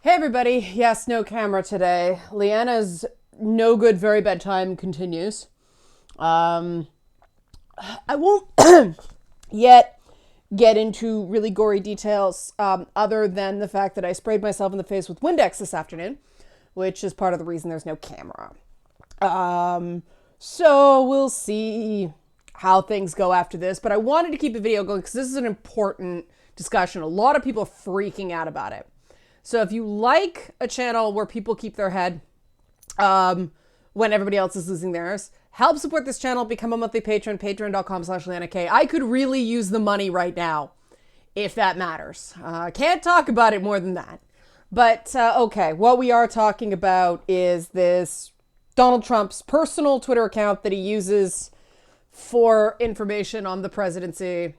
Hey everybody, yes, no camera today. Leanna's no good, very bad time continues. I won't yet get into really gory details other than the fact that I sprayed myself in the face with Windex this afternoon, which is part of the reason there's no camera. So we'll see how things go after this, but I wanted to keep the video going because this is an important discussion. A lot of people are freaking out about it. So if you like a channel where people keep their head when everybody else is losing theirs, help support this channel, become a monthly patron, patreon.com/LeannaK. I could really use the money right now, if that matters. Can't talk about it more than that. But okay, what we are talking about is this Donald Trump's personal Twitter account that he uses for information on the presidency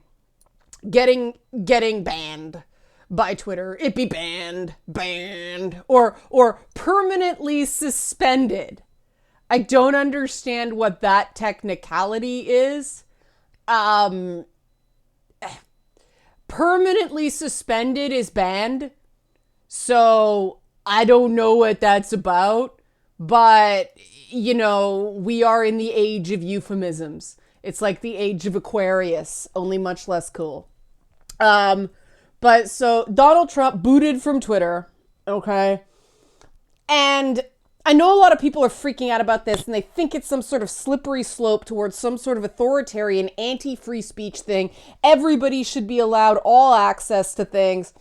getting banned by Twitter. It be banned, or permanently suspended. I don't understand what that technicality is. Permanently suspended is banned. So I don't know what that's about, but you know, we are in the age of euphemisms. It's like the age of Aquarius, only much less cool. But so Donald Trump booted from Twitter, okay? And I know a lot of people are freaking out about this and they think it's some sort of slippery slope towards some sort of authoritarian anti-free speech thing. Everybody should be allowed all access to things.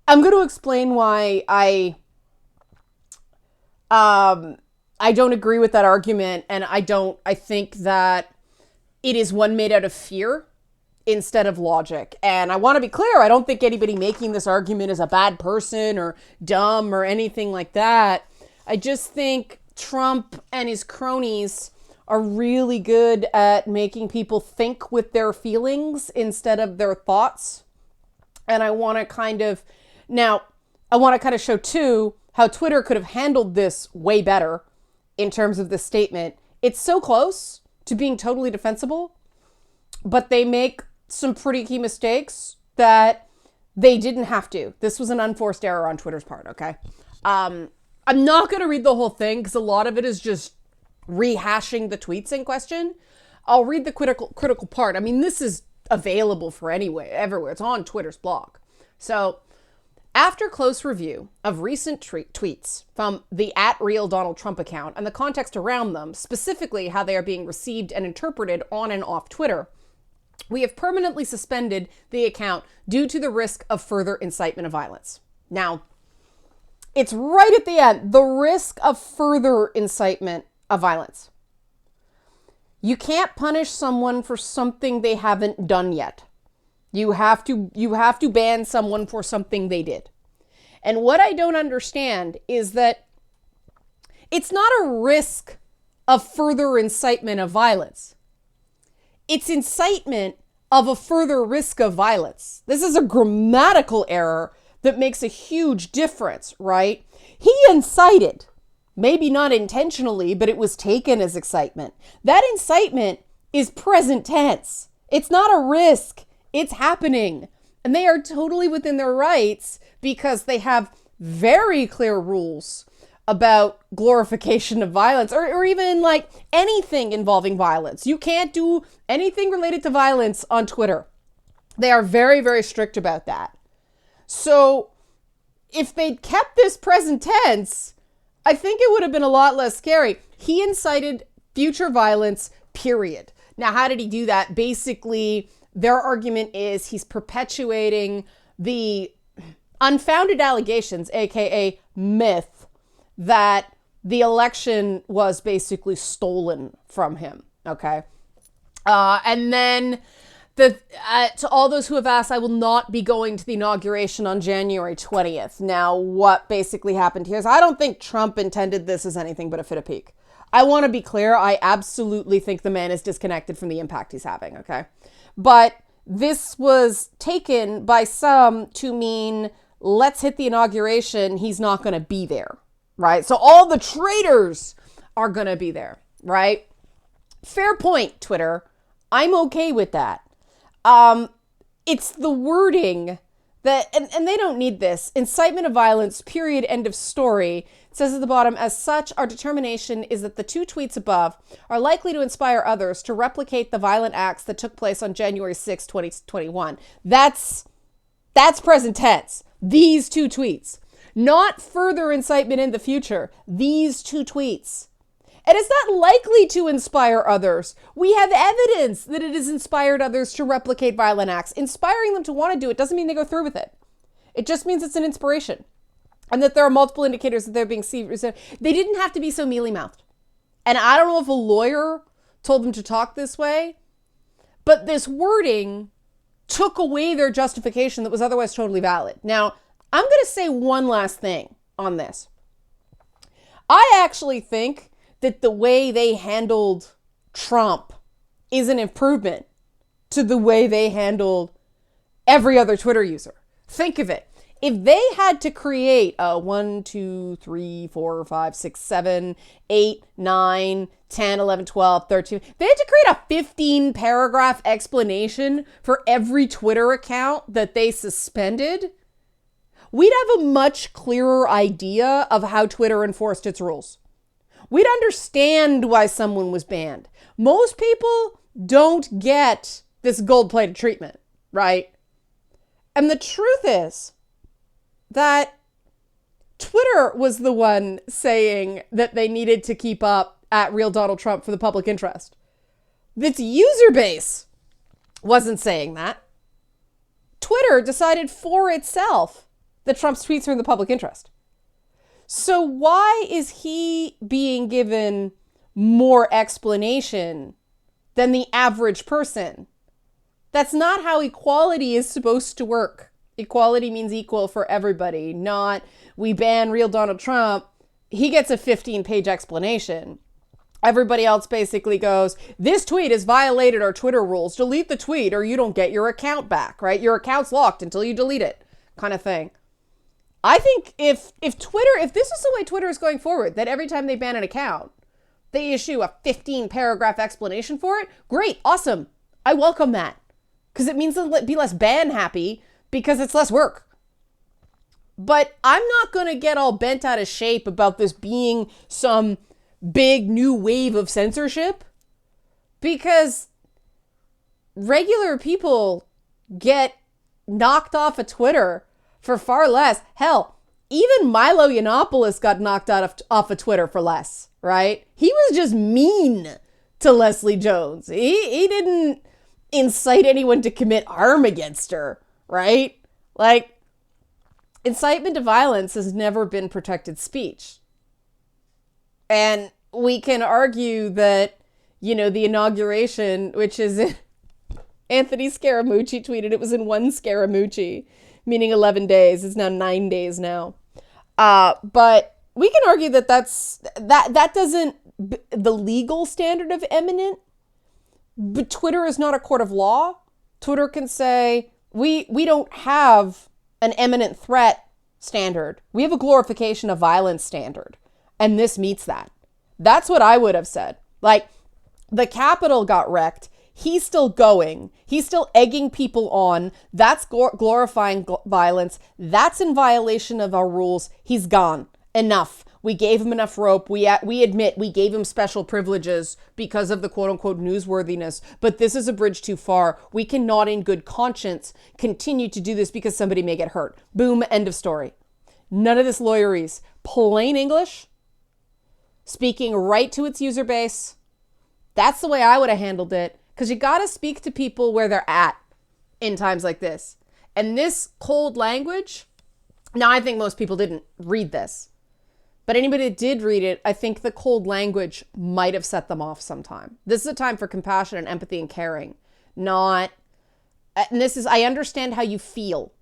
I'm going to explain why I don't agree with that argument, and I think that it is one made out of fear instead of logic. And I want to be clear, I don't think anybody making this argument is a bad person or dumb or anything like that. I just think Trump and his cronies are really good at making people think with their feelings instead of their thoughts. And I want to kind of show too how Twitter could have handled this way better in terms of this statement. It's so close to being totally defensible, but they make some pretty key mistakes that they didn't have to. This was an unforced error on Twitter's part, okay? I'm not going to read the whole thing because a lot of it is just rehashing the tweets in question. I'll read the critical part. I mean, this is available for everywhere. It's on Twitter's blog. So, after close review of recent tweets from the @RealDonaldTrump account and the context around them, specifically how they are being received and interpreted on and off Twitter, we have permanently suspended the account due to the risk of further incitement of violence. Now, it's right at the end, the risk of further incitement of violence. You can't punish someone for something they haven't done yet. You have to ban someone for something they did. And what I don't understand is that it's not a risk of further incitement of violence. It's incitement of a further risk of violence. This is a grammatical error that makes a huge difference, right? He incited, maybe not intentionally, but it was taken as excitement. That incitement is present tense. It's not a risk. It's happening. And they are totally within their rights because they have very clear rules about glorification of violence or even like anything involving violence. You can't do anything related to violence on Twitter. They are very, very strict about that. So if they'd kept this present tense, I think it would have been a lot less scary. He incited future violence, period. Now, how did he do that? Basically, their argument is he's perpetuating the unfounded allegations, aka myth, that the election was basically stolen from him. Okay. And then to all those who have asked, I will not be going to the inauguration on January 20th. Now, what basically happened here is I don't think Trump intended this as anything but a fit of pique. I want to be clear. I absolutely think the man is disconnected from the impact he's having. Okay. But this was taken by some to mean, let's hit the inauguration. He's not going to be there, right? So all the traitors are going to be there, right? Fair point, Twitter. I'm okay with that. It's the wording And they don't need this. Incitement of violence, period, end of story. It says at the bottom, as such, our determination is that the 2 tweets above are likely to inspire others to replicate the violent acts that took place on January 6, 2021. That's present tense. These 2 tweets. Not further incitement in the future. These 2 tweets. And it's not likely to inspire others. We have evidence that it has inspired others to replicate violent acts. Inspiring them to want to do it doesn't mean they go through with it. It just means it's an inspiration. And that there are multiple indicators that they're being serious. They didn't have to be so mealy-mouthed. And I don't know if a lawyer told them to talk this way, but this wording took away their justification that was otherwise totally valid. Now, I'm going to say one last thing on this. I actually think that the way they handled Trump is an improvement to the way they handled every other Twitter user. Think of it. If they had to create a 1, 2, 3, 4, 5, 6, 7, 8, 9, 10, 11, 12, 13, they had to create a 15 paragraph explanation for every Twitter account that they suspended, we'd have a much clearer idea of how Twitter enforced its rules. We'd understand why someone was banned. Most people don't get this gold-plated treatment, right? And the truth is that Twitter was the one saying that they needed to keep up at Real Donald Trump for the public interest. Its user base wasn't saying that. Twitter decided for itself that Trump's tweets are in the public interest. So why is he being given more explanation than the average person? That's not how equality is supposed to work. Equality means equal for everybody, not we ban Real Donald Trump. He gets a 15-page explanation. Everybody else basically goes, this tweet has violated our Twitter rules. Delete the tweet or you don't get your account back, right? Your account's locked until you delete it, kind of thing. I think if this is the way Twitter is going forward, that every time they ban an account, they issue a 15 paragraph explanation for it, great, awesome. I welcome that. Because it means they'll be less ban happy because it's less work. But I'm not going to get all bent out of shape about this being some big new wave of censorship, because regular people get knocked off of Twitter for far less. Hell, even Milo Yiannopoulos got knocked off of Twitter for less, right? He was just mean to Leslie Jones. He didn't incite anyone to commit harm against her, right? Like, incitement to violence has never been protected speech. And we can argue that, the inauguration, which is Anthony Scaramucci tweeted it was in one Scaramucci, meaning 11 days. It's now 9 days now. But we can argue that that doesn't, the legal standard of eminent, but Twitter is not a court of law. Twitter can say, we don't have an imminent threat standard. We have a glorification of violence standard. And this meets that. That's what I would have said. Like, the Capitol got wrecked. He's still going. He's still egging people on. That's glorifying violence. That's in violation of our rules. He's gone. Enough. We gave him enough rope. We admit we gave him special privileges because of the quote unquote newsworthiness, but this is a bridge too far. We cannot in good conscience continue to do this because somebody may get hurt. Boom, end of story. None of this lawyeries. Plain English, speaking right to its user base. That's the way I would have handled it, because you got to speak to people where they're at in times like this. And this cold language, now I think most people didn't read this, but anybody that did read it, I think the cold language might have set them off sometime. This is a time for compassion and empathy and caring, not, and this is, I understand how you feel.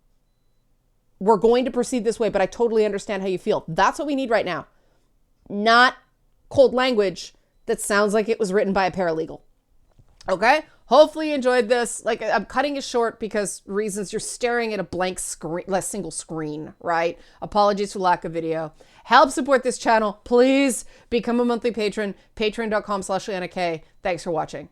We're going to proceed this way, but I totally understand how you feel. That's what we need right now. Not cold language that sounds like it was written by a paralegal. Okay? Hopefully you enjoyed this. Like, I'm cutting it short because reasons. You're staring at a blank screen, less single screen, right? Apologies for lack of video. Help support this channel. Please become a monthly patron. Patreon.com/LeannaK. Thanks for watching.